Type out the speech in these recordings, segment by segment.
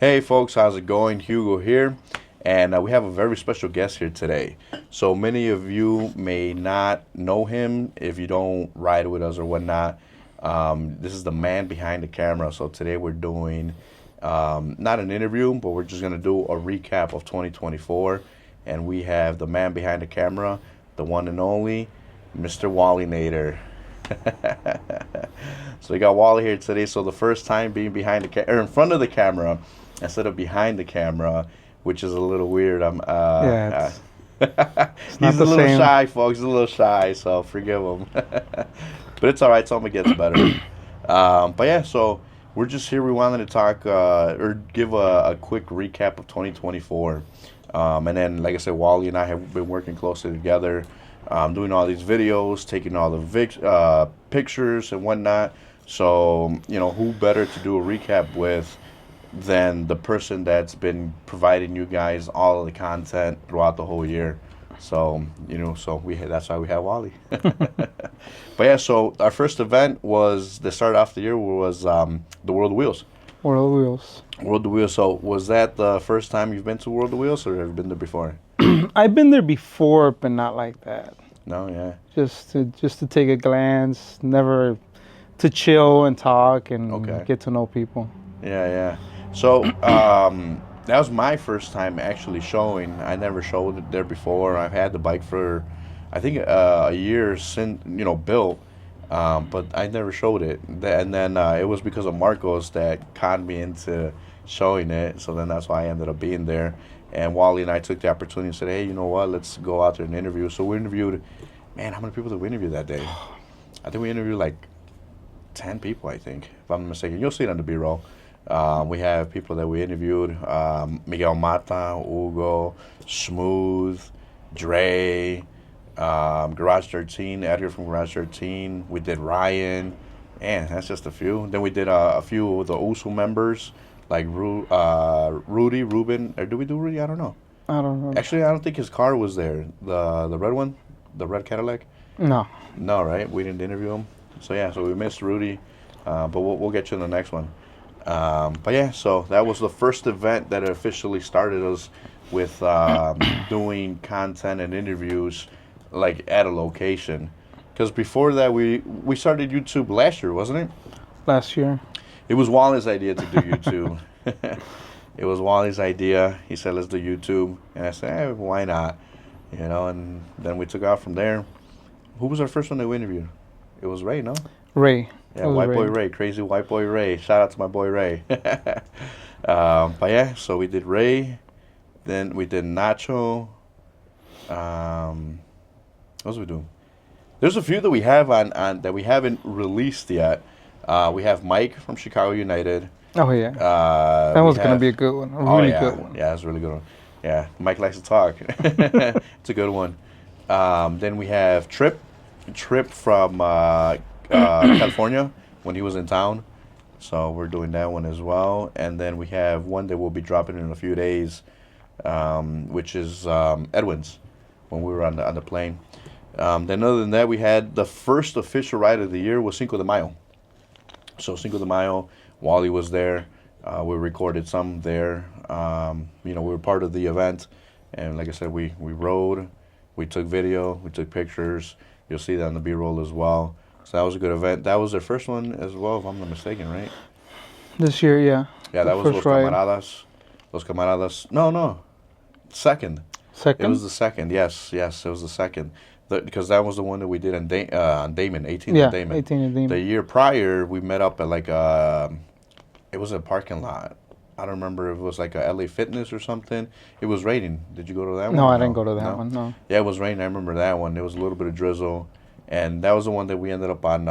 Hey folks, how's it going? Hugo here, and we have a very special guest here today. So many of you may not know him if you don't ride with us or whatnot. This is the man behind the camera. So today we're doing not an interview, but we're just gonna do a recap of 2024, and we have the man behind the camera, the one and only, Mr. Wally Nader. So we got Wally here today. So the first time being behind the or in front of the camera instead of behind the camera, which is a little weird. Yeah, it's not He's a the little same. shy, folks. He's a little shy, so forgive him. But it's all right. Something gets better. But yeah, so we're just here. We wanted to talk or give a quick recap of 2024. And then, like I said, Wally and I have been working closely together, doing all these videos, taking all the pictures and whatnot. So, who better to do a recap with than the person that's been providing you guys all of the content throughout the whole year. So, that's why we have Wally. But yeah, so our first event was, the start off the year was the World of Wheels. World of Wheels. World of Wheels. So was that the first time you've been to World of Wheels, or have you been there before? I've been there before, but not like that. No, yeah. Just to take a glance, never to chill and talk and Okay. get to know people. Yeah, yeah. So that was my first time actually showing. I never showed it there before. I've had the bike for, I think, a year since, built, but I never showed it. And then it was because of Marcos that conned me into showing it. So then that's why I ended up being there. And Wally and I took the opportunity and said, hey, you know what? Let's go out there and interview. So we interviewed, man, how many people did we interview that day? I think we interviewed like 10 people, I think, if I'm not mistaken. You'll see it on the B-roll. We have people that we interviewed, Miguel Mata, Hugo, Smooth, Dre, Garage 13, Edgar from Garage 13. We did Ryan, and that's just a few. Then we did a few of the USU members, like Rudy, Ruben, or did we do Rudy? I don't know. I don't know. Actually, I don't think his car was there, the red one, the red Cadillac. No. No, right? We didn't interview him. So yeah, so we missed Rudy, but we'll get you in the next one. But yeah, so that was the first event that officially started us with doing content and interviews like at a location. Because before that, we started YouTube last year, wasn't it? Last year. It was Wally's idea to do YouTube. It was Wally's idea. He said, let's do YouTube. And I said, hey, why not? And then we took off from there. Who was our first one that we interviewed? It was Ray, no? Ray. Yeah, white boy Ray, crazy white boy Ray. Shout out to my boy Ray. But yeah, so we did Ray, then we did Nacho. What was we doing? There's a few that we have on that we haven't released yet. We have Mike from Chicago United. Oh yeah. That was gonna be a good one. A really good one. Yeah, that's a really good one. Yeah, Mike likes to talk. It's a good one. Then we have Trip from California when he was in town. So we're doing that one as well. And then we have one that we'll be dropping in a few days, which is Edwin's when we were on the plane. Then other than that, we had the first official ride of the year was Cinco de Mayo. So Cinco de Mayo, Wally was there. We recorded some there. We were part of the event. And like I said, we rode, we took video, we took pictures. You'll see that on the B-roll as well. So that was a good event. That was their first one as well, if I'm not mistaken, right? This year, yeah. Yeah, that was Los Camaradas. Los Camaradas. No. Second. Second? It was the second. Yes, it was the second. Because that was the one that we did on Damon, 18th yeah, and Damon. 18 and Damon. The year prior, we met up at like it was a parking lot. I don't remember if it was like a LA Fitness or something. It was raining. Did you go to that one? No, I didn't go to that one, no. Yeah, it was raining. I remember that one. There was a little bit of drizzle. And that was the one that we ended up on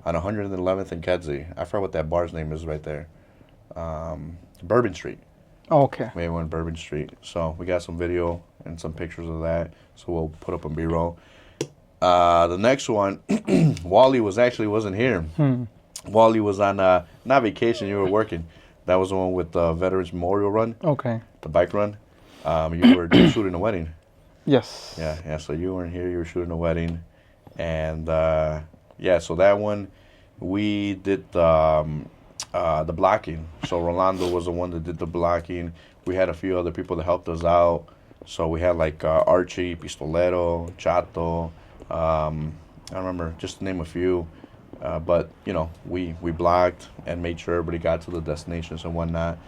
111th and Kedzie. I forgot what that bar's name is right there. Bourbon Street. Oh, okay. We went Bourbon Street. So we got some video and some pictures of that. So we'll put up on B-roll. The next one, Wally wasn't here. Wally was on, not vacation, you were working. That was the one with the Veterans Memorial Run. Okay. The bike run. You were shooting a wedding. Yes. Yeah. So you weren't here. You were shooting a wedding. And, so that one, we did the blocking. So Rolando was the one that did the blocking. We had a few other people that helped us out. So we had like Archie, Pistolero, Chato. I remember, just to name a few. But you know, we blocked and made sure everybody got to the destinations and whatnot.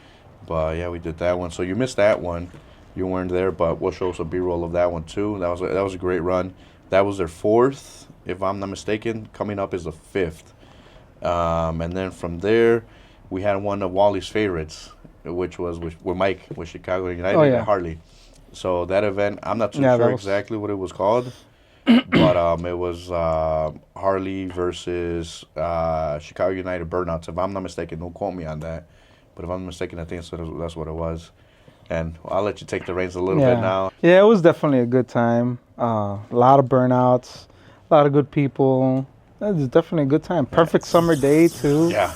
But yeah, we did that one. So you missed that one. You weren't there, but we'll show some B-roll of that one too. That was a great run. That was their fourth, if I'm not mistaken. Coming up is the fifth. And then from there, we had one of Wally's favorites, which was with Mike with Chicago United and Harley. So that event, I'm not too sure exactly what it was called, but it was Harley versus Chicago United burnouts. If I'm not mistaken, don't quote me on that. But if I'm not mistaken, I think that's what it was. And I'll let you take the reins a little bit now. Yeah, it was definitely a good time. A lot of burnouts, a lot of good people. It was definitely a good time. Perfect summer day, too. Yeah.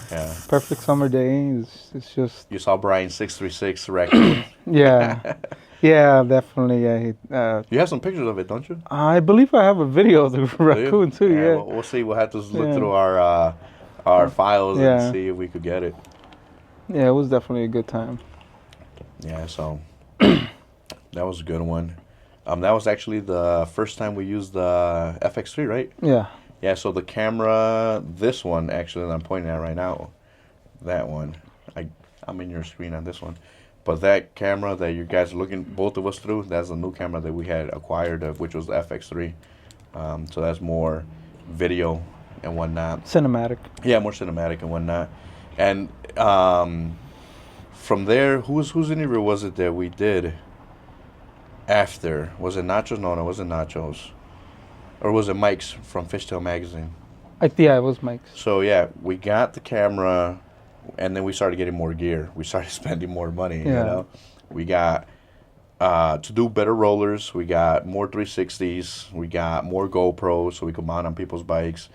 Perfect summer day. It's just... You saw Brian's 636 raccoon. Yeah. Yeah, definitely. Yeah. You have some pictures of it, don't you? I believe I have a video of the raccoon, too, yeah. We'll see. We'll have to look through our files and see if we could get it. Yeah, it was definitely a good time. Yeah, so that was a good one. That was actually the first time we used the FX3, right? Yeah. Yeah, so the camera, this one actually that I'm pointing at right now, that one, I'm in your screen on this one. But that camera that you guys are looking, both of us through, that's a new camera that we had acquired, which was the FX3. So that's more video and whatnot. Cinematic. Yeah, more cinematic and whatnot. And from there, whose interview was it that we did after? Was it Nachos? No, it wasn't Nachos. Or was it Mike's from Fishtailz magazine? Yeah, it was Mike's. So yeah, we got the camera, and then we started getting more gear. We started spending more money. You know, we got to do better rollers. We got more 360s. We got more GoPros so we could mount on people's bikes.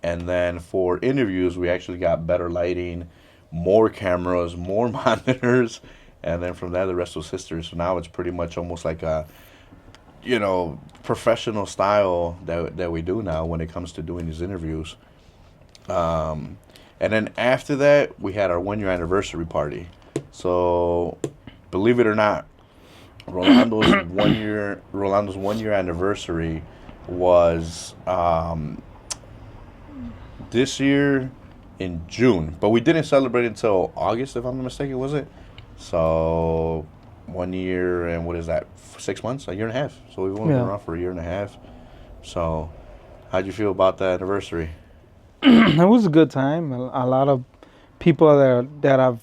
And then for interviews, we actually got better lighting, more cameras, more monitors, and then from there the rest was history. So now it's pretty much almost like a, you know, professional style that we do now when it comes to doing these interviews. And then after that, we had our 1 year anniversary party. So believe it or not, Rolando's 1 year anniversary was this year in June, but we didn't celebrate until August, if I'm not mistaken, was it? So 1 year and what is that? 6 months, a year and a half. So we've only been around for a year and a half. So how'd you feel about that anniversary? It was a good time. A lot of people that I've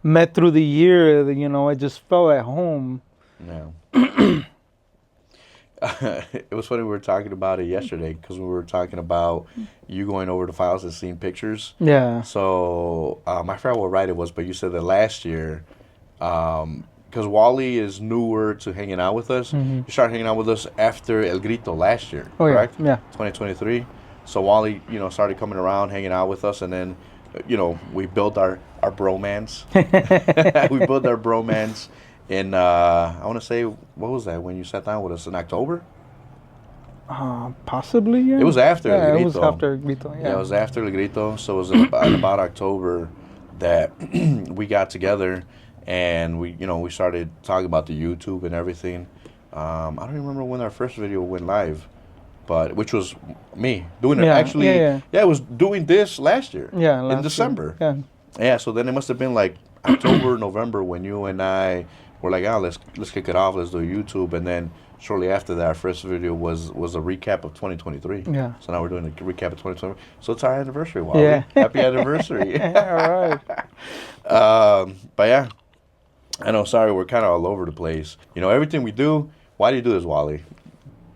met through the year, you know, I just felt at home. Yeah. It was funny, we were talking about it yesterday because we were talking about you going over the files and seeing pictures. Yeah. So I forgot what ride it was, but you said that last year, because Wally is newer to hanging out with us. Mm-hmm. You started hanging out with us after El Grito last year, correct? Yeah. 2023. So Wally, you know, started coming around, hanging out with us, and then, you know, we built our bromance. We built our bromance in, I want to say, what was that when you sat down with us in October? Possibly, yeah. It was after El Grito. It was after El Grito, yeah. Yeah, it was after El Grito. So it was in about October that we got together and we started talking about the YouTube and everything. I don't even remember when our first video went live, but which was me doing it actually. Yeah, it was doing this last year. Yeah, in December. Yeah. Yeah, so then it must have been like October, November when you and I were like, let's kick it off, let's do YouTube, and then shortly after that, our first video was a recap of 2023. Yeah. So now we're doing a recap of 2023. So it's our anniversary, Wally. Yeah. Happy anniversary. All right. But yeah, I know. Sorry, we're kind of all over the place. You know, everything we do. Why do you do this, Wally?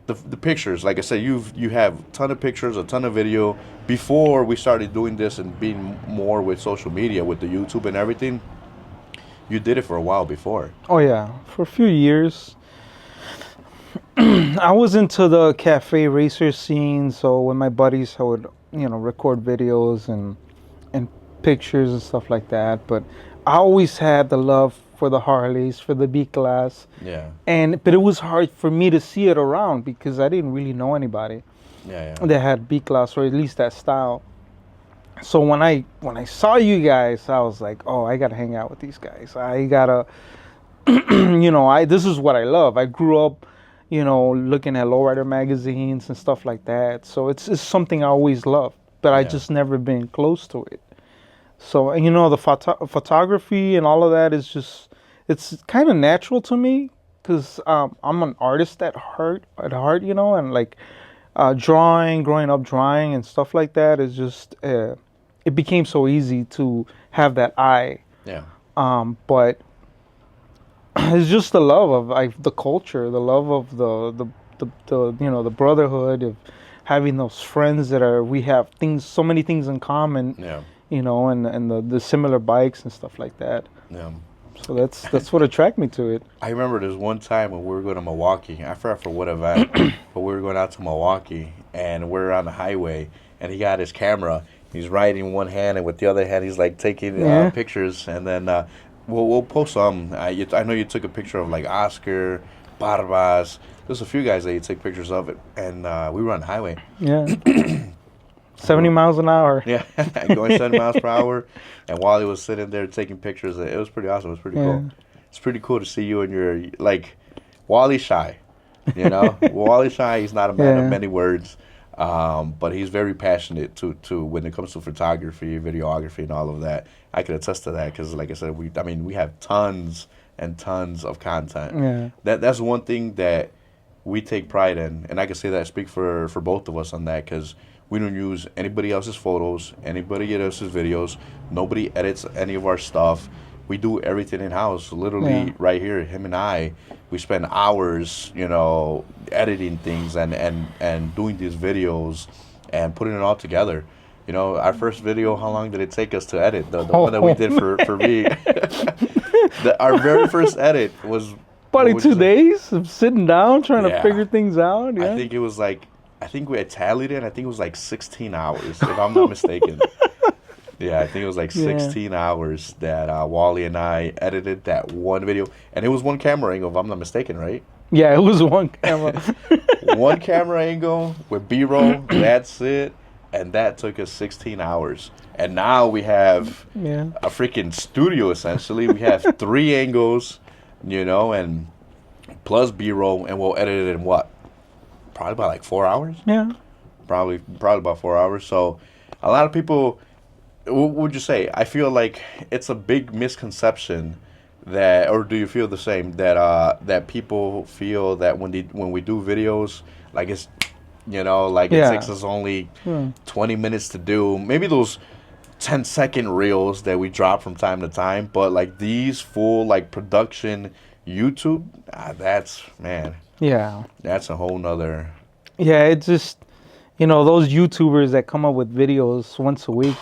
The pictures, like I said, you have a ton of pictures, a ton of video. Before we started doing this and being more with social media, with the YouTube and everything, you did it for a while before. Oh yeah, for a few years. I was into the cafe racer scene, so with my buddies, I would, record videos and pictures and stuff like that. But I always had the love for the Harleys, for the Viclas. Yeah. But it was hard for me to see it around because I didn't really know anybody that had Viclas, or at least that style. So when I saw you guys, I was like, oh, I gotta hang out with these guys. I gotta, this is what I love. I grew up, looking at lowrider magazines and stuff like that. So it's something I always loved, but I Yeah. just never been close to it. So the photography and all of that is just, it's kind of natural to me because I'm an artist at heart, and like growing up drawing and stuff like that is just it became so easy to have that eye. Yeah. But it's just the love of the culture, the love of the brotherhood of having those friends we have so many things in common. Yeah. And the similar bikes and stuff like that. Yeah. So that's what attracted me to it. I remember there's one time when we were going to Milwaukee. I forgot for what event, but we were going out to Milwaukee, and we're on the highway, and he got his camera. He's riding one hand, and with the other hand, he's like taking pictures. And then we'll post some. I know you took a picture of like Oscar, Barbas. There's a few guys that you take pictures of it, and we were on the highway. Yeah. 70 miles an hour. Yeah, going 70 miles per hour. And Wally was sitting there taking pictures. It was pretty awesome. It was pretty cool. It's pretty cool to see you and your, like, Wally's shy, Wally's shy. He's not a man of many words, but he's very passionate to when it comes to photography, videography, and all of that. I can attest to that because, like I said, we have tons and tons of content. Yeah. That's one thing that we take pride in, and I can say that I speak for both of us on that because we don't use anybody else's photos, anybody else's videos. Nobody edits any of our stuff. We do everything in-house, literally right here, him and I. We spend hours, editing things and doing these videos and putting it all together. Our first video, how long did it take us to edit? The one that we did for me. Our very first edit was... Probably 2 days of sitting down, trying to figure things out. Yeah. I think we had tallied it. I think it was like 16 hours, if I'm not mistaken. Yeah, I think it was like 16 hours that Wally and I edited that one video. And it was one camera angle, if I'm not mistaken, right? Yeah, it was one camera. One camera angle with B-roll, that's it. And that took us 16 hours. And now we have a freaking studio, essentially. We have 3 angles, and plus B-roll, and we'll edit it in what? Probably about like 4 hours. Yeah. Probably about 4 hours. So, a lot of people, what would you say? I feel like it's a big misconception that, or do you feel the same that people feel that when we do videos, like it's, it takes us only 20 minutes to do. Maybe those 10-second reels that we drop from time to time, but like these full like production YouTube, that's a whole nother. Yeah, it's just those YouTubers that come up with videos once a week.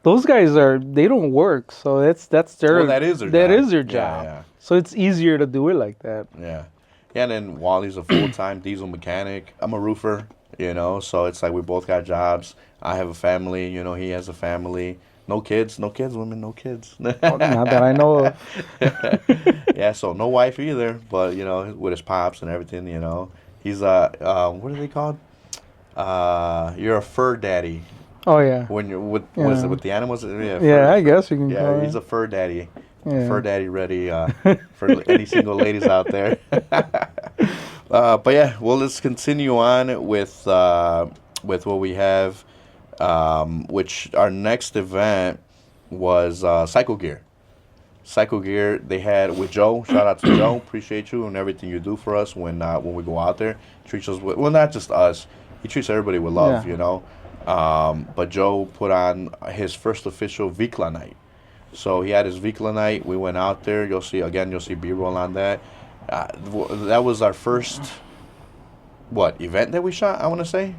Those guys they don't work, so that's their that is their job. Yeah. So it's easier to do it like that. Yeah, and then Wally's a full-time diesel mechanic. I'm a roofer. So it's like we both got jobs. I have a family, he has a family. No kids, women, no kids. Not that I know of. Yeah, so no wife either, but, with his pops and everything, He's, what are they called? You're a fur daddy. Oh, yeah. When you're with the animals? Yeah, I guess you can call Yeah, he's a fur daddy. Yeah. Fur daddy ready for any single ladies out there. But yeah, well, let's continue on with what we have, which our next event was Cycle Gear. Cycle Gear they had with Joe. Shout out to Joe. Appreciate you and everything you do for us when we go out there. Treats us not just us. He treats everybody with love, But Joe put on his first official Vicla night. So he had his Vicla night. We went out there. You'll see B-roll on that. That was our first, event that we shot, I want to say?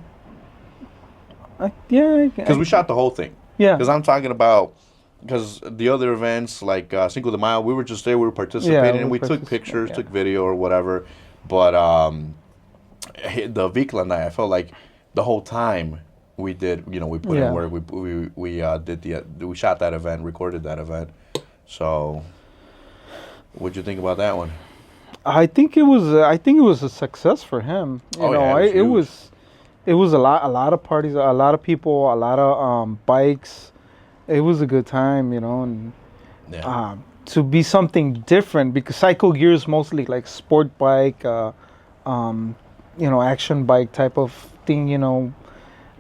Because we shot the whole thing. Yeah. Because I'm talking about, because the other events, like Cinco de Mayo, we were just there, we were participating, and we took pictures, took video or whatever. But the Vicla night, I felt like the whole time we did, we put in work, we shot that event, recorded that event. So, what'd you think about that one? I think it was a success for him. It was a lot of parties, a lot of people, a lot of bikes. it was a good time, and Yeah. to be something different because Cycle Gear is mostly like sport bike, um, action bike type of thing,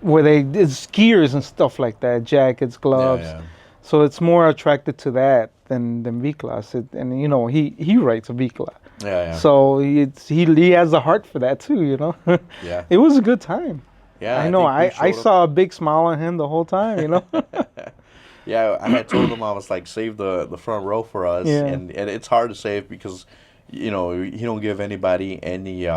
where it's gears and stuff like that, jackets, Yeah, gloves. yeah. So it's more attracted to that than V-Class. And he writes a V-Class. Yeah, yeah. So he has a heart for that too. Yeah. It was a good time. Yeah, I I know. think we I showed saw a big smile on him the whole time. up. Yeah, I had told him I was like, save the front row for us, Yeah. and it's hard to save because, he don't give anybody any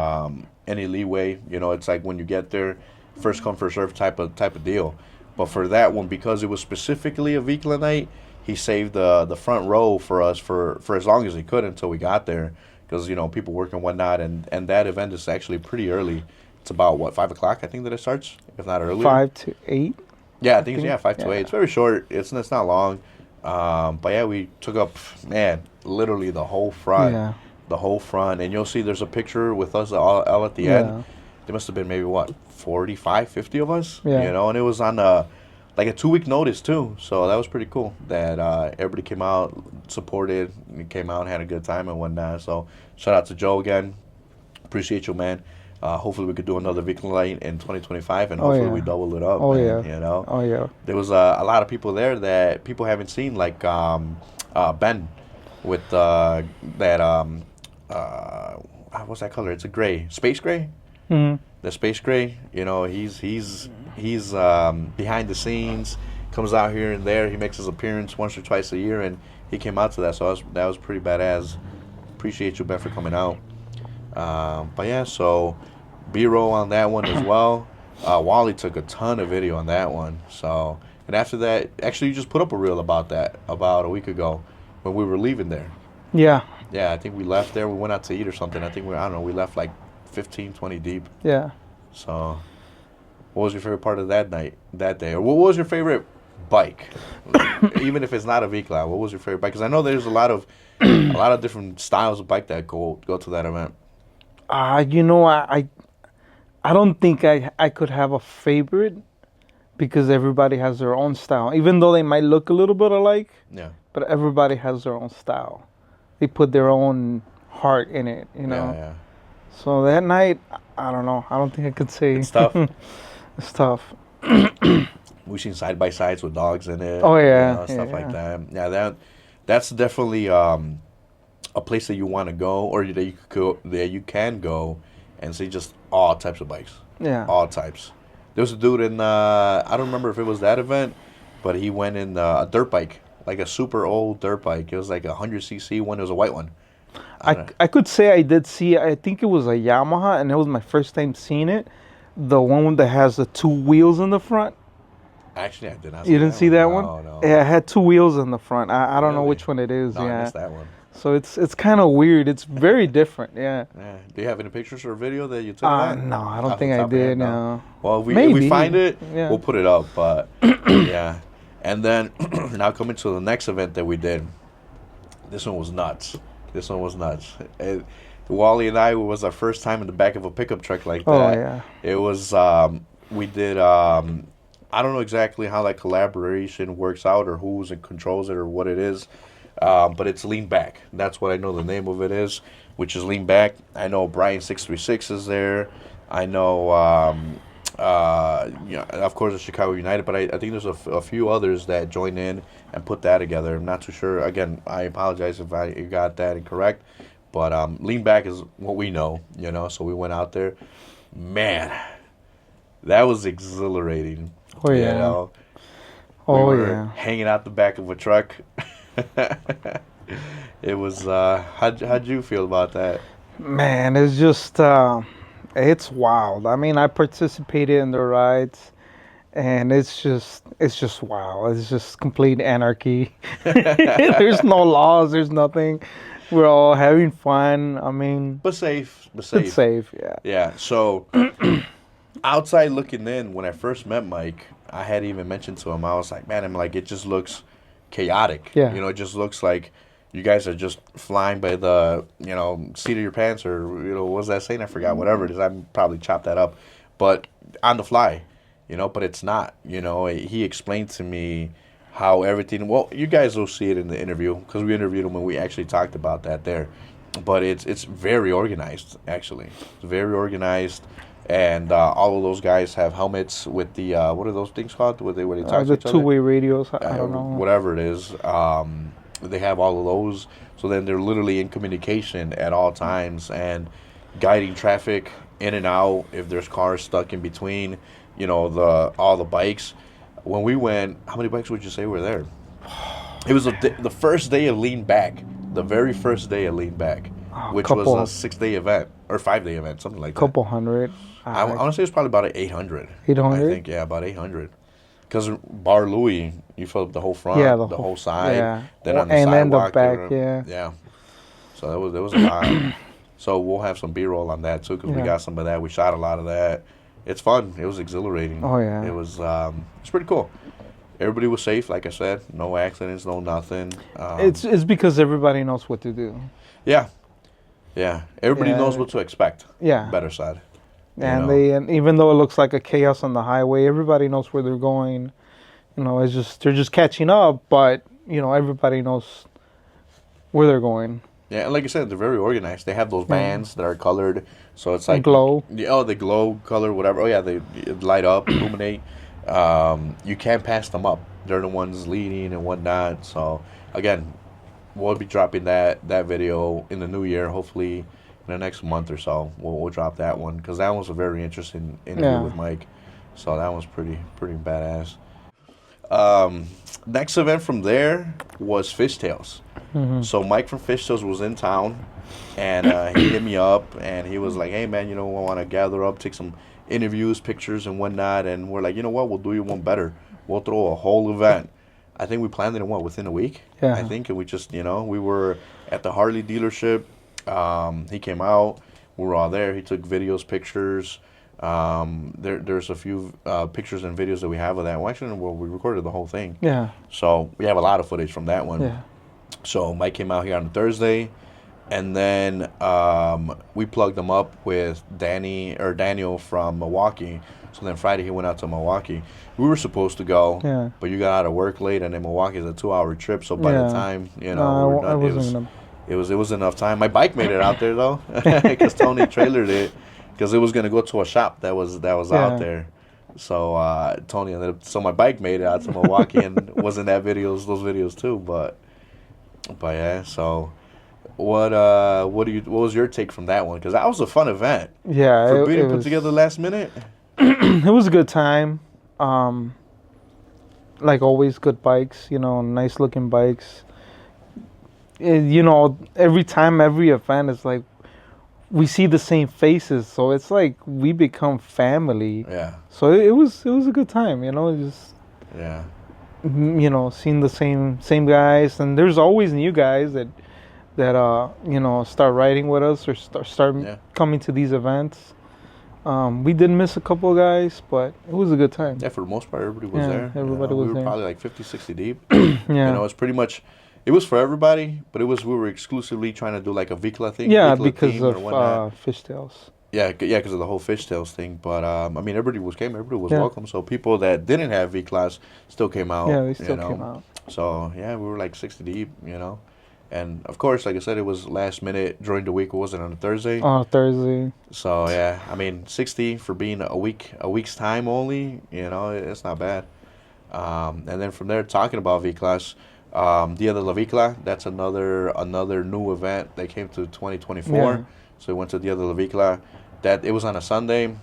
leeway. It's like when you get there, first come first serve type of deal. But for that one, because it was specifically a Vicla night, he saved the front row for us for as long as he could until we got there, because people work and whatnot, and that event is actually pretty early. It's about what 5 o'clock I think that it starts, if not earlier. 5 to 8. Yeah, I think it's, think. yeah, 5 to 8. Yeah. It's very short. It's not long. But yeah, we took up, man, literally the whole front, Yeah. and you'll see there's a picture with us all at the end. Yeah. There must have been maybe what 45, 50 of us, Yeah. and it was on like a 2 week notice too. So that was pretty cool that everybody came out, supported, and came out and had a good time and whatnot. So shout out to Joe again. Appreciate you, man. Hopefully we could do another Vicla night in 2025, and Oh, hopefully yeah. we double it up. Oh, man, yeah. Oh yeah. There was a lot of people there that people haven't seen, like Ben with that what's that color? It's a gray, space gray. Hmm. The space gray. He's behind the scenes, comes out here and there. He makes his appearance once or twice a year, and he came out to that, so that was pretty badass. Appreciate you, Ben, for coming out. But yeah, so B-roll on that one as well. Wally took a ton of video on that one. So, and after that, actually, you just put up a reel about that about a week ago when we were leaving there. Yeah. Yeah, I think we left there. We went out to eat or something. I think I don't know, we left like 15, 20 deep. Yeah. So, what was your favorite part of that night, that day? Or what was your favorite bike? Even if it's not a V-Cloud, what was your favorite bike? Because I know there's a lot of different styles of bike that go to that event. I don't think I could have a favorite because everybody has their own style. Even though they might look a little bit alike, Yeah. but everybody has their own style. They put their own heart in it, Yeah, yeah. So that night, I don't know. I don't think I could say. It's tough. It's tough. We've seen side by sides with dogs in it. Oh, yeah, stuff yeah. like that. Yeah, that's definitely a place that you want to go, or that you can go and see just all types of bikes. Yeah. All types. There was a dude in I don't remember if it was that event, but he went in a dirt bike, like a super old dirt bike. It was like a 100cc one. It was a white one. I could say I did see. I think it was a Yamaha, and it was my first time seeing it. The one that has the two wheels in the front. Actually, I did not. You didn't see that one? No. Yeah, it had two wheels in the front. I don't know Really? which one it is. No, I Yeah. missed that one. So it's kind of weird. It's very different. Yeah. Yeah. Do you have any pictures or video that you took of that? No, I don't Off think the I top of your head, did. No. Well, if we Maybe. find it, Yeah. we'll put it up. But yeah, and then now coming to the next event that we did. This one was nuts. Wally and I, it was our first time in the back of a pickup truck like that. Oh yeah. It was we did I don't know exactly how that collaboration works out or who's in controls it or what it is. But it's Lean Back. That's what I know the name of it is, which is Lean Back. I know Brian 636 is there. I know, of course, it's Chicago United, but I think there's a few others that join in and put that together. I'm not too sure. Again, I apologize if I got that incorrect, but Lean Back is what we know, so we went out there. Man, that was exhilarating. Oh yeah. You know? Oh We were yeah. hanging out the back of a truck. It was how'd you feel about that? Man, it's just it's wild. I mean, I participated in the rides, and it's just wild. It's just complete anarchy. There's no laws. There's nothing. We're all having fun. I mean, But safe. it's safe. Yeah. Yeah. So outside looking in, when I first met Mike, I had even mentioned to him, I was like, man, it just looks chaotic. Yeah. It just looks like you guys are just flying by the, seat of your pants, or, what was that saying? I forgot, whatever it is. I probably chopped that up. But on the fly, but it's not. He explained to me how everything. Well, you guys will see it in the interview because we interviewed him and we actually talked about that there. But it's very organized actually. It's very organized, and all of those guys have helmets with the what are those things called? Where they talk to The each other? two-way radios. I don't know. Whatever it is. They have all of those, so then they're literally in communication at all times and guiding traffic in and out. If there's cars stuck in between, the all the bikes. When we went, how many bikes would you say were there? It was the first day of Lean Back, the very first day of Lean Back, which was a 6-day event or 5-day event, something like that. Couple hundred. I want to say it's probably about 800. 800? I think, yeah, about 800. Because Bar Louie, you fill up the whole front, Yeah, the whole side, yeah. then on the And then the sidewalk, back, yeah. yeah. So there was a lot. So we'll have some B-roll on that too, because we Yeah. got some of that. We shot a lot of that. It's fun. It was exhilarating. Oh, yeah. It was. It's pretty cool. Everybody was safe, like I said. No accidents, no nothing. It's because everybody knows what to do. Yeah. Everybody Yeah. knows what to expect. Yeah. Better side. And and even though it looks like a chaos on the highway, everybody knows where they're going. They're just catching up, but everybody knows where they're going. Yeah, and like I said, they're very organized. They have those bands that are colored, so it's like glow. They glow, color, whatever. Oh yeah, they light up, illuminate. You can't pass them up. They're the ones leading and whatnot. So again, we'll be dropping that video in the new year, hopefully in the next month or so. We'll drop that one because that was a very interesting interview with Mike. So that was pretty badass. Next event from there was Fishtailz. Mm-hmm. So Mike from Fishtailz was in town, and he hit me up, and he was like, "Hey man, I want to gather up, take some interviews, pictures, and whatnot." And we're like, you know what? We'll do you one better. We'll throw a whole event. I think we planned it in within a week. Yeah. I think, and we just we were at the Harley dealership. He came out. We were all there. He took videos, pictures. There's a few pictures and videos that we have of that. Well, actually, we recorded the whole thing. Yeah. So we have a lot of footage from that one. Yeah. So Mike came out here on a Thursday, and then we plugged him up with Daniel from Milwaukee. So then Friday he went out to Milwaukee. We were supposed to go, but you got out of work late, and then Milwaukee is a 2-hour trip. So by the time we were done, it was enough time. My bike made it out there though, because Tony trailered it, because it was gonna go to a shop that was out there. So Tony ended up. So my bike made it out to Milwaukee and was in those videos too. But yeah. So what was your take from that one? Because that was a fun event. Yeah, for being put together last minute. It was a good time. Like always, good bikes. Nice looking bikes. Every time, every event is like we see the same faces, so it's like we become family. Yeah. So it was a good time. Just yeah. Seeing the same guys, and there's always new guys that start riding with us or start coming to these events. We did miss a couple of guys, but it was a good time. Yeah, for the most part, everybody was there. Everybody was there. We were probably like 50, 60 deep. Yeah. It's pretty much, it was for everybody, but we were exclusively trying to do like a Vicla thing. Yeah, Vicla because theme of Fishtailz. Fishtailz. Yeah, because of the whole Fishtailz thing. But everybody was welcome. So people that didn't have Viclas still came out. Yeah, they still came out. So yeah, we were like 60 deep. And of course, like I said, it was last minute during the week. It wasn't on a Thursday. On a Thursday. So yeah, 60 for being a week's time only. It's not bad. And then from there, talking about V-Class, Dia de la Vicla, that's another new event that came to 2024. Yeah. So we went to Dia de la Vicla. That it was on a Sunday.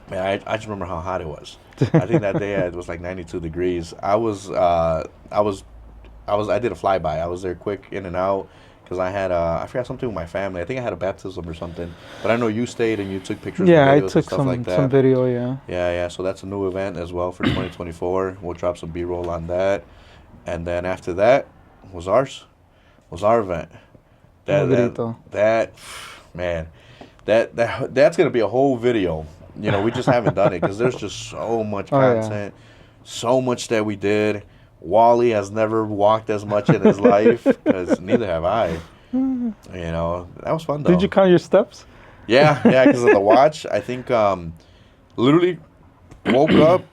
Man, I just remember how hot it was. I think that day it was like 92 degrees. I did a flyby. I was there quick in and out because I had I forgot something with my family. I think I had a baptism or something. But I know you stayed and you took pictures. Yeah, and videos I took and stuff like that. some video. Yeah. Yeah. So that's a new event as well for 2024. We'll drop some B-roll on that, and then after that was our event. That's gonna be a whole video. We just haven't done it because there's just so much content, so much that we did. Wally has never walked as much in his life because neither have I. That was fun though. Did you count your steps? Yeah, because of the watch. I think literally woke up,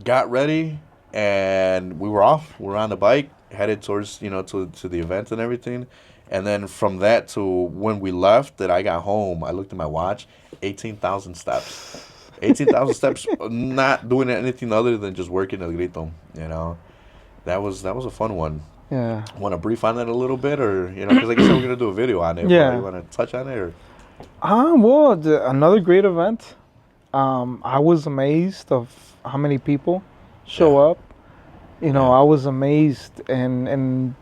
got ready, and we were off. We were on the bike, headed towards to the event and everything. And then from that to when we left, that I got home, I looked at my watch, 18,000 steps. 18,000 steps, not doing anything other than just working El Grito. That was a fun one. Yeah. Want to brief on it a little bit, or because like I said, we're gonna do a video on it. Yeah. You want to touch on it, or? Well, another great event. I was amazed of how many people show up. I was amazed, and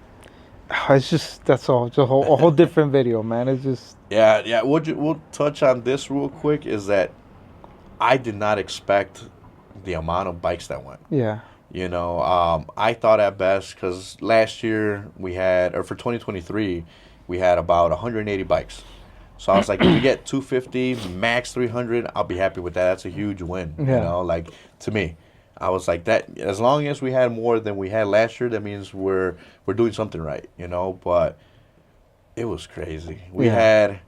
it's just that's all. Just a whole different video, man. It's just Yeah. We'll touch on this real quick. Is that I did not expect the amount of bikes that went. yeah, I thought at best, because last year or for 2023, we had about 180 bikes. So I was like, if we get 250, max 300, I'll be happy with that. That's a huge win, like to me. I was like that. As long as we had more than we had last year, that means we're doing something right, But it was crazy. We had,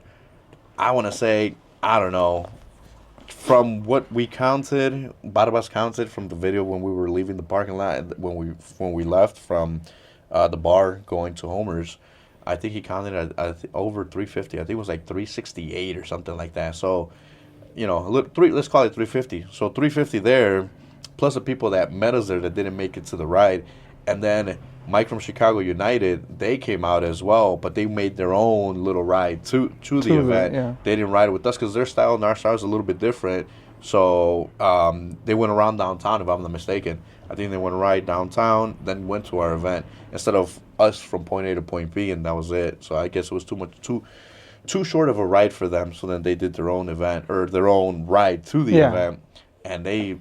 I want to say, I don't know, from what we counted, Barbas counted from the video when we were leaving the parking lot, when we left from the bar going to Homer's, I think he counted at over 350. I think it was like 368 or something like that. So, let's call it 350. So 350 there, plus the people that met us there that didn't make it to the ride, and then Mike from Chicago United, they came out as well, but they made their own little ride to the event. Yeah. They didn't ride with us because their style and our style is a little bit different. So they went around downtown, if I'm not mistaken. I think they went right downtown, then went to our event instead of us from point A to point B, and that was it. So I guess it was too short of a ride for them. So then they did their own event, or their own ride to the event, and they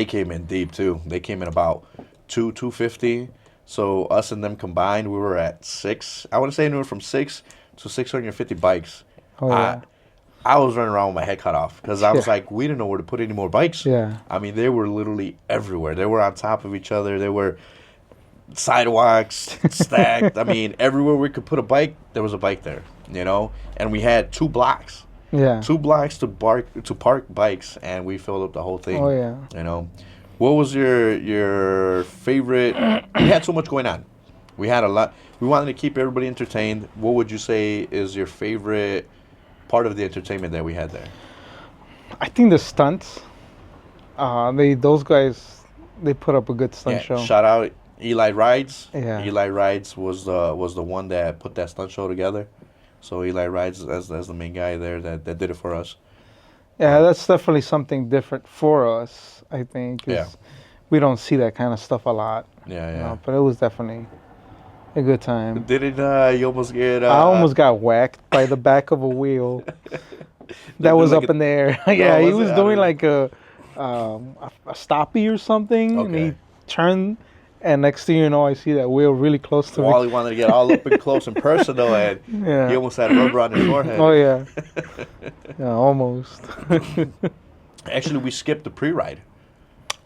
came in deep too. They came in about 250. So us and them combined, we were at 6. I want to say anywhere from 6 to 650 bikes. Oh yeah. I was running around with my head cut off because I was like, we didn't know where to put any more bikes. Yeah. I mean, they were literally everywhere. They were on top of each other. They were sidewalks stacked. I mean, everywhere we could put a bike, there was a bike there, And we had 2 blocks. Yeah. 2 blocks to park bikes, and we filled up the whole thing. Oh yeah. What was your favorite? We had so much going on. We had a lot. We wanted to keep everybody entertained. What would you say is your favorite part of the entertainment that we had there? I think the stunts. Those guys, they put up a good stunt show. Shout out Eli Rides. Yeah. Eli Rides was the one that put that stunt show together. So Eli Rides as the main guy there that did it for us. Yeah, that's definitely something different for us, I think. We don't see that kind of stuff a lot. Yeah. But it was definitely a good time. Didn't you almost get... I almost got whacked by the back of a wheel. That was like up in the air. Yeah, he was doing like a stoppie or something, and he turned, and next thing you know, I see that wheel really close to me. Wally wanted to get all up and close and personal, and he almost had rubber on his forehead. Oh, yeah. Yeah, almost. Actually, we skipped the pre-ride.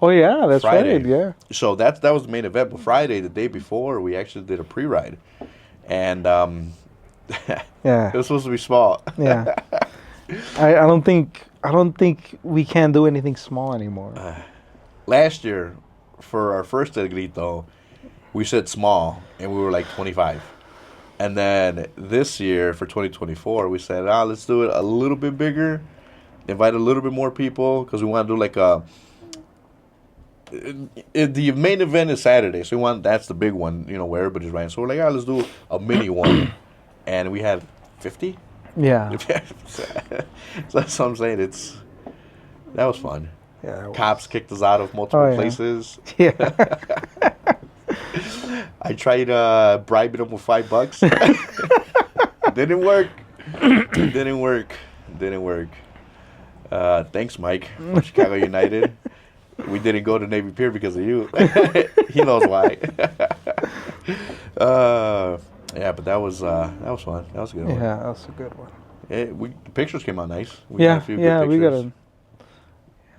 Oh, yeah, that's Friday. right, yeah. So that was the main event, but Friday, the day before, we actually did a pre-ride. And it was supposed to be small. Yeah. I don't think we can do anything small anymore. Last year, for our first El Grito, we said small, and we were like 25. And then this year, for 2024, we said, let's do it a little bit bigger, invite a little bit more people, because we want to do like the main event is Saturday, so that's the big one, where everybody's riding. So we're like, let's do a mini one. And we had 50? Yeah. So that's what I'm saying. That was fun. Yeah. Cops kicked us out of multiple places. Yeah. I tried bribing them with $5. Didn't work. Thanks, Mike, from Chicago United. We didn't go to Navy Pier because of you. He knows why. But that was fun. That was a good one. Yeah, that was a good one. The pictures came out nice. We got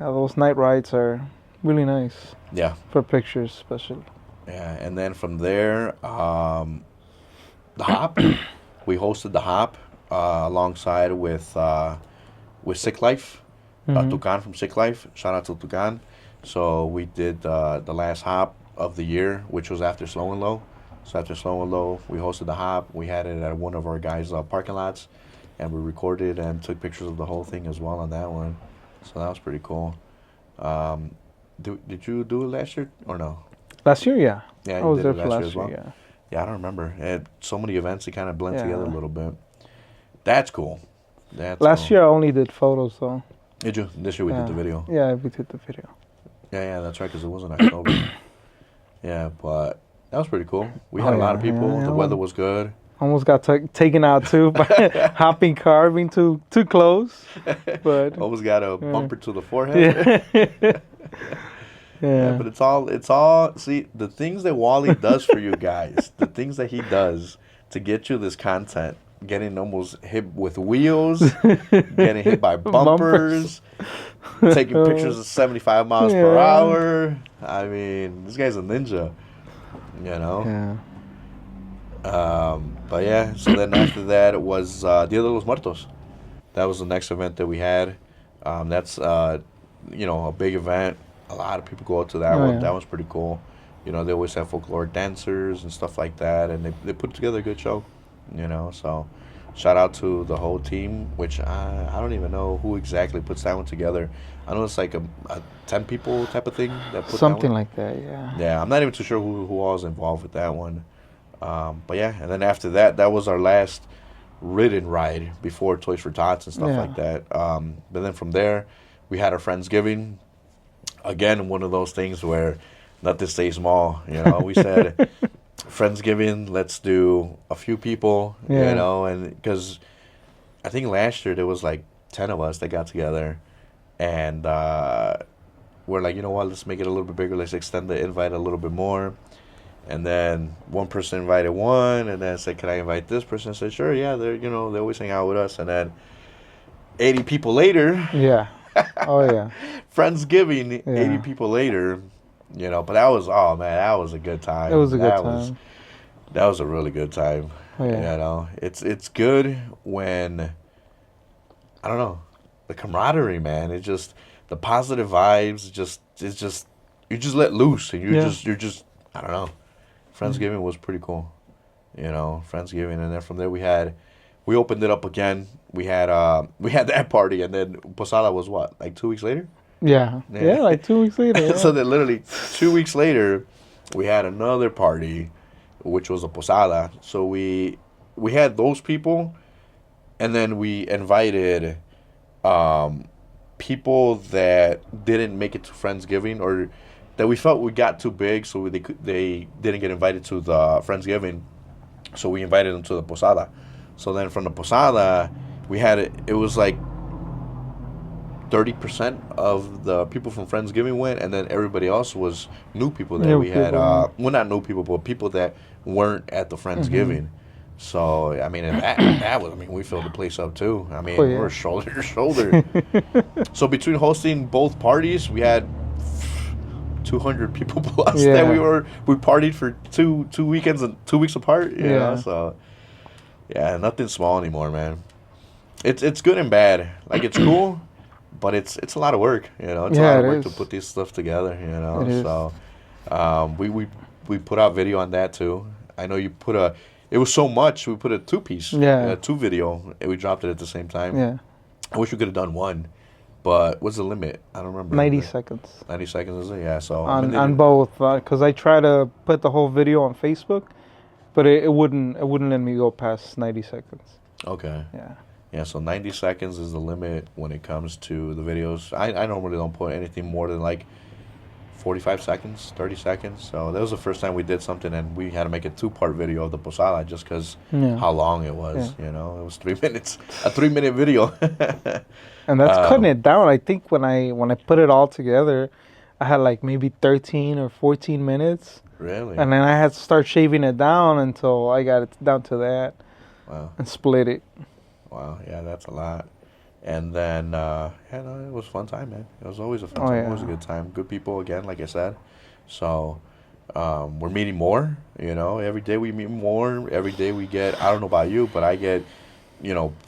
those night rides are really nice. Yeah. For pictures, especially. Yeah, and then from there, the Hop. We hosted the Hop alongside with Sick Life, Tucan from Sick Life. Shout out to Tucan. So we did the last hop of the year, which was after Slow and Low. So after Slow and Low, we hosted the hop. We had it at one of our guys' parking lots, and we recorded and took pictures of the whole thing as well on that one. So that was pretty cool. Um, did you do it last year or no? Last year, yeah. Yeah, I you was did there it for last year last as well. year, yeah. Yeah, I don't remember. It, so many events, they kind of blend together a Yeah. little bit. That's cool. That's Last cool. year I only did photos, though. Did you? This year we did Yeah. the video. Yeah, we did the video. Yeah, that's right, because it was in October. Yeah, but that was pretty cool. We had Oh, a lot yeah, of people. yeah, The weather was good. Almost got taken out too by hopping car being too close, but Almost got a yeah. bumper to the forehead. yeah, Yeah, yeah, but it's all. See, the things that Wally does for you guys, the things that he does to get you this content, getting almost hit with wheels, getting hit by bumpers, taking pictures at 75 miles per Yeah. hour. I mean, this guy's a ninja, you know? Yeah. But yeah, so then after that it was Dia de los Muertos. That was the next event that we had. That's, a big event. A lot of people go out to that Oh, one. yeah. That one's pretty cool. You know, they always have folkloric dancers and stuff like that, and they put together a good show, So shout out to the whole team, which I don't even know who exactly puts that one together. I know it's like a 10 people type of thing that put Something that one. like that, yeah. Yeah, I'm not even too sure who all was involved with that one. But yeah, and then after that, that was our last ridden ride before Toys for Tots and stuff Yeah. like that. But then from there, we had our Friendsgiving. Again, one of those things where nothing stays small. We said Friendsgiving, let's do a few people, Yeah. and because I think last year there was like 10 of us that got together, and we're like, you know what, let's make it a little bit bigger. Let's extend the invite a little bit more. And then one person invited one, and then said, "Can I invite this person?" I said, "Sure, yeah." They always hang out with us. And then 80 people later, Yeah. Oh, yeah. Friendsgiving, Yeah. 80 people later, But that was, oh man, that was a good time. It was a good That time. that was a really good time. Oh, yeah. It's good when, I don't know, the camaraderie, man. It's just the positive vibes. It's just you just let loose, and Yeah. you're just I don't know. Friendsgiving was pretty cool, Friendsgiving, and then from there we opened it up again. We had that party, and then Posada was what, like 2 weeks later. Yeah. Yeah. Yeah, like 2 weeks later. Yeah. So then literally 2 weeks later, we had another party, which was a Posada. So we had those people, and then we invited people that didn't make it to Friendsgiving, or that we felt we got too big, so they didn't get invited to the Friendsgiving. So we invited them to the Posada. So then from the Posada, it was like 30% of the people from Friendsgiving went, and then everybody else was new people that New we had. people, yeah. Well, not new people, but people that weren't at the Friendsgiving. So I mean, and that was, I mean, we filled the place up too. I mean, Oh, yeah. we're shoulder to shoulder. So between hosting both parties, we had 200 people plus Yeah. that we partied for two weekends and 2 weeks apart. You know, Yeah. so yeah, nothing small anymore, man. It's good and bad. Like, it's cool, but it's a lot of work. It's a Yeah, lot of it work to is. put this stuff together. It is. So we put out video on that too. I know you put a. It was so much. We put a 2-piece, Yeah. 2 video, and we dropped it at the same time. Yeah. I wish we could have done one, but what's the limit? I don't remember. 90 seconds 90 seconds is it? Yeah. So on both, because I try to put the whole video on Facebook, but it wouldn't let me go past 90 seconds. Okay. Yeah. Yeah, so 90 seconds is the limit when it comes to the videos. I normally don't put anything more than like 45 seconds, 30 seconds. So that was the first time we did something, and we had to make a 2-part video of the Posada just because Yeah. how long it was. It was 3 minutes, a 3-minute video. And that's cutting it down. I think when I put it all together, I had like maybe 13 or 14 minutes. Really? And then I had to start shaving it down until I got it down to that Wow. and split it. Wow. Yeah, that's a lot. And then, it was a fun time, man. It was always a fun Oh, time. It was a yeah. good time. Good people, again, like I said. So, we're meeting more, Every day we meet more. Every day we get, I don't know about you, but I get,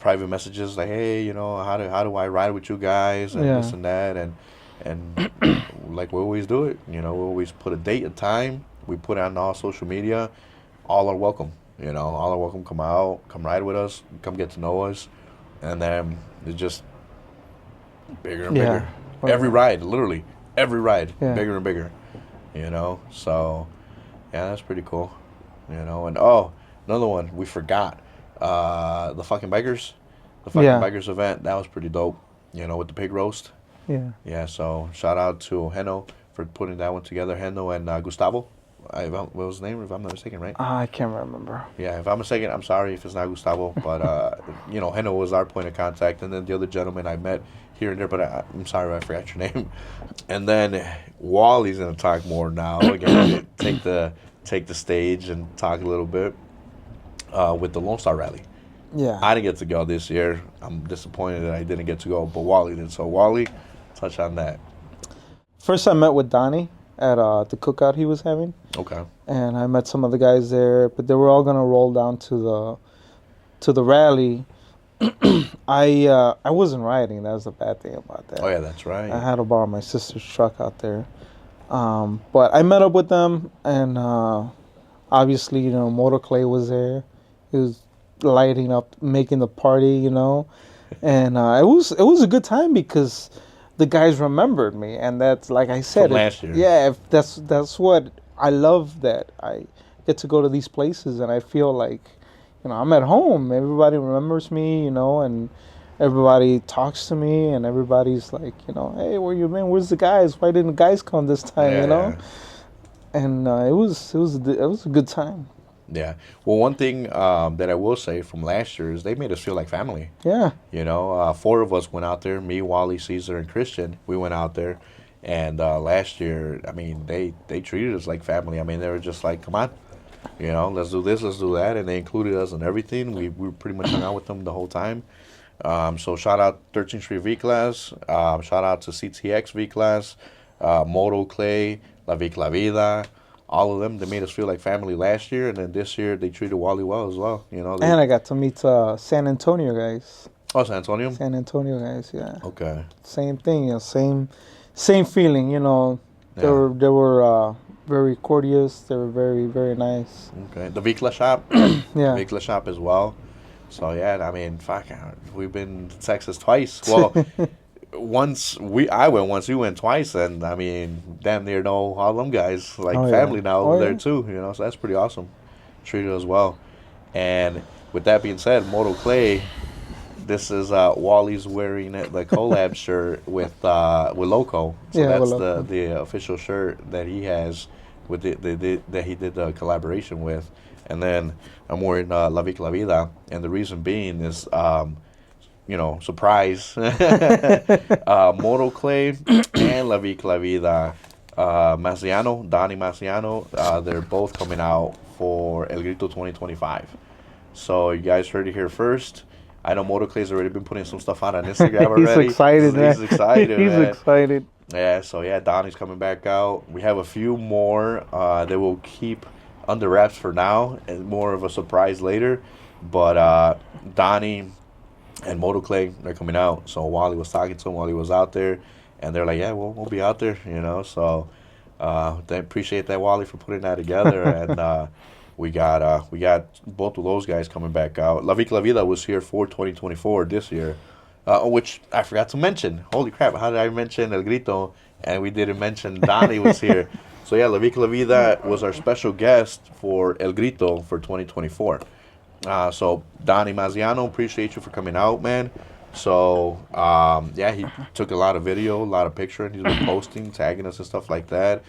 private messages like, hey, how do I ride with you guys, and Yeah. this and that. And and like we always do it, we always put a date, a time. We put it on all social media. All are welcome. All are welcome. Come out, come ride with us, come get to know us, and then it's just bigger and Yeah. bigger. Every ride, literally, every ride, Yeah. bigger and bigger. So yeah, that's pretty cool. And another one we forgot, the fucking bikers, Yeah. bikers event. That was pretty dope. With the pig roast. Yeah. Yeah. So shout out to Heno for putting that one together. Heno and Gustavo. What was his name? If I'm not mistaken, right? I can't remember. Yeah, if I'm mistaken, I'm sorry if it's not Gustavo, but Heno was our point of contact, and then the other gentleman I met here and there, but I'm sorry I forgot your name. And then Wally's gonna talk more now. Again, take the stage and talk a little bit with the Lone Star Rally. Yeah. I didn't get to go this year. I'm disappointed that I didn't get to go, but Wally did. So Wally, touch on that. First, I met with Donnie at the cookout he was having. Okay. And I met some of the guys there, but they were all gonna roll down to the rally. I wasn't riding. That was the bad thing about that. Oh yeah, that's right. I had to borrow my sister's truck out there. But I met up with them, and obviously, Motor Clay was there. He was lighting up, making the party, and it was a good time because the guys remembered me, and that's like I said, From last year. Yeah, if that's what I love, that I get to go to these places, and I feel like, I'm at home. Everybody remembers me, and everybody talks to me, and everybody's like, hey, where you been? Where's the guys? Why didn't the guys come this time? Yeah. And it was a good time. Yeah. Well, one thing that I will say from last year is they made us feel like family. Yeah. 4 of us went out there. Me, Wally, Caesar, and Christian. We went out there, and last year, I mean, they treated us like family. I mean, they were just like, come on, let's do this, let's do that, and they included us in everything. We pretty much hung out with them the whole time. So shout out 13th Street V-Class. Shout out to CTX V-Class, Moto Clay, La Vicla Vida. All of them, they made us feel like family last year, and then this year they treated Wally well as well. And I got to meet San Antonio guys. Oh, San Antonio? San Antonio guys, yeah. Okay. Same thing, same feeling. They were very courteous. They were very, very nice. Okay. The Vicla shop. Yeah. Vicla shop as well. So yeah, I mean, fuck, we've been to Texas twice. Well, I went once, you went twice, and I mean, damn near know all them guys like family now over there too. So that's pretty awesome. Treated us well. And with that being said, Moto Clay, this is Wally's wearing the collab shirt with Loco. So that's the official shirt that he has with that he did the collaboration with. And then I'm wearing La Vicla Vida, and the reason being is surprise. Moto Clay and La Vicla Vida, Donnie Maciano, they're both coming out for El Grito 2025. So you guys heard it here first. I know Moto Clay's already been putting some stuff out on Instagram already. He's excited, man. He's excited, He's man. excited. Yeah, so yeah, Donnie's coming back out. We have a few more that we'll keep under wraps for now, and more of a surprise later. But Donnie and Moto Clay, they're coming out. So Wally was talking to him while he was out there, and they're like, yeah, we'll be out there, So they appreciate that, Wally, for putting that together. And we got both of those guys coming back out. La Vicla Vida was here for 2024 this year, which I forgot to mention. Holy crap, how did I mention El Grito and we didn't mention Donnie was here? So yeah, La Vicla Vida was our special guest for El Grito for 2024. So Donnie Maziano, appreciate you for coming out, man. So yeah, he took a lot of video, a lot of picture, and he's been posting, tagging us and stuff like that.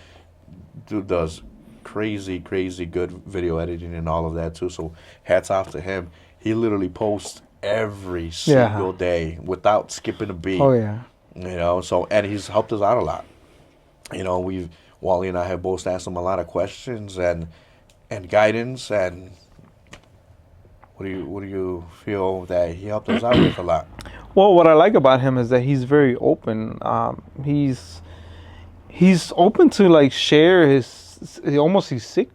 Dude does crazy good video editing and all of that too. So hats off to him. He literally posts every single day without skipping a beat. Oh yeah. So and he's helped us out a lot. Wally and I have both asked him a lot of questions and guidance. And what do you feel that he helped us out with a lot? Well, what I like about him is that he's very open. He's open to like share his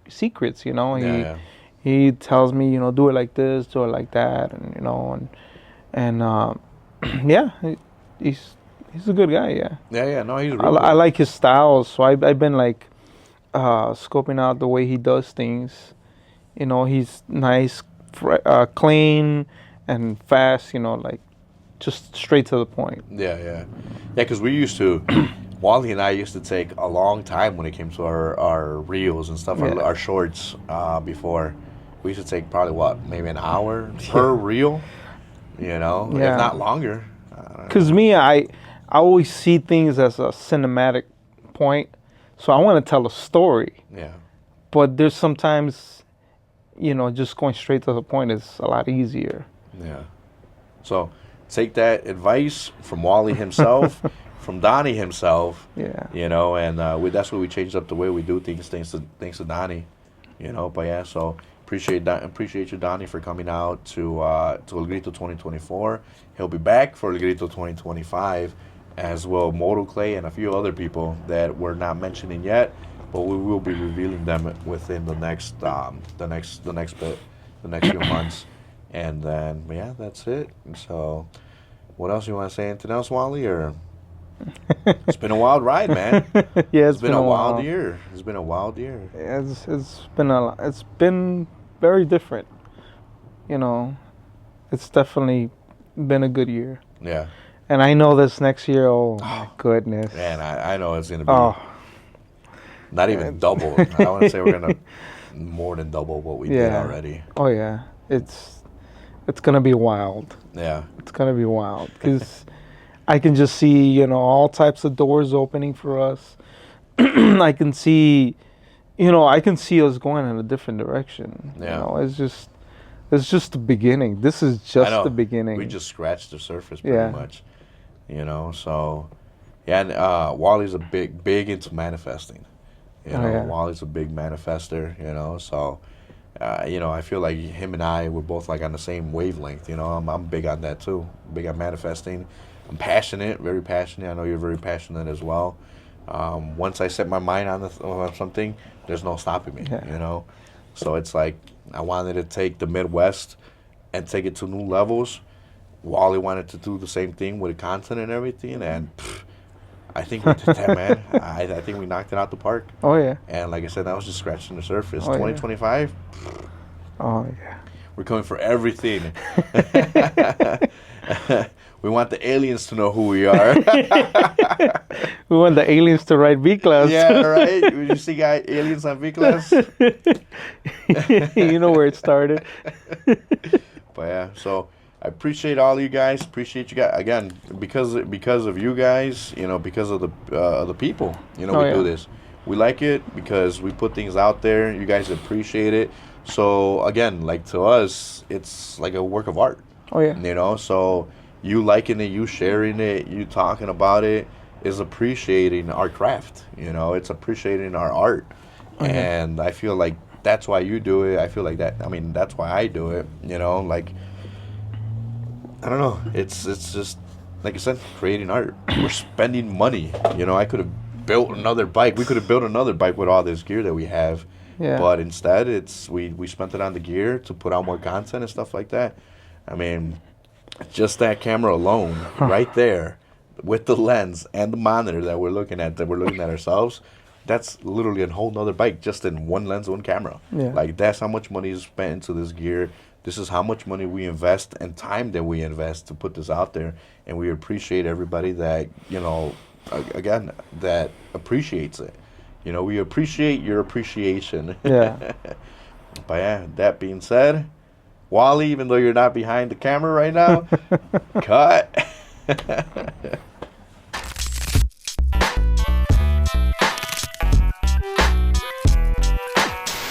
secrets. He tells me, do it like this, do it like that, and yeah, He's a good guy. Yeah. Yeah. No, he's I, real I good. like his style, so I've been like scoping out the way he does things. You know, he's nice, clean, and fast. You know, like just straight to the point. Yeah. Because we used to, Wally and I used to take a long time when it came to our reels and stuff, Yeah. our shorts. Before, we used to take probably maybe an hour per reel. You know, if Yeah. not longer. Cause me, I always see things as a cinematic point, so I want to tell a story. Yeah. But there's sometimes, you know, just going straight to the point is a lot easier. Yeah. So take that advice from Wally himself, from Donnie himself. Yeah. You know, and that's why we changed up the way we do things. Thanks to Donnie. You know, but yeah. So appreciate you, Donnie, for coming out to El Grito 2024. He'll be back for El Grito 2025, as well Moto Clay and a few other people that we're not mentioning yet, but we will be revealing them within the next few months. And then yeah, that's it. So what else you want to say? Anything else, Wally? Or it's been a wild ride, man. Yeah, It's been a wild year. It's been a wild year. It's been very different. You know, it's definitely been a good year. Yeah. And I know this next year. Oh my goodness. Man, I know it's gonna be Oh. not even double. I want to say we're gonna more than double what we did already. Oh yeah. It's gonna be wild. Yeah. It's gonna be wild because I can just see, you know, all types of doors opening for us. I can see us going in a different direction. Yeah. You know, it's just the beginning. This is I just know. the beginning. We just scratched the surface pretty Yeah. much. You know, so yeah, and Wally's a big into manifesting. You know, yeah. Wally's a big manifester, you know, so you know, I feel like him and I were both like on the same wavelength, you know. I'm big on that too. Big on manifesting. I'm passionate, very passionate. I know you're very passionate as well. Once I set my mind on something, there's no stopping me, Yeah. you know. So it's like I wanted to take the Midwest and take it to new levels. Wally wanted to do the same thing with the content and everything, and I think we did that, man. I think we knocked it out the park. Oh yeah. And like I said, that was just scratching the surface. Oh, yeah. 2025, Oh yeah. we're coming for everything. We want the aliens to know who we are. We want the aliens to write Viclas. Yeah, right? Did you see aliens on Viclas? You know where it started. But yeah, so I appreciate all you guys. Appreciate you guys again because of you guys. You know, because of the people. You know, we do this. We like it because we put things out there. You guys appreciate it. So again, like to us, it's like a work of art. Oh yeah. You know, so you liking it, you sharing it, you talking about it is appreciating our craft. You know, it's appreciating our art. Oh, yeah. And I feel like that's why you do it. I feel like that. I mean, that's why I do it. You know, like I don't know. It's just like I said, creating art. We're spending money. You know, I could have built another bike. We could have built another bike with all this gear that we have. Yeah. But instead, we spent it on the gear to put out more content and stuff like that. I mean, just that camera alone, right there, with the lens and the monitor that we're looking at ourselves, that's literally a whole nother bike just in one lens, one camera. Yeah. Like, that's how much money is spent into this gear. This is how much money we invest and time that we invest to put this out there. And we appreciate everybody that, you know, again, that appreciates it. You know, we appreciate your appreciation. Yeah. But yeah, that being said, Wally, even though you're not behind the camera right now, cut.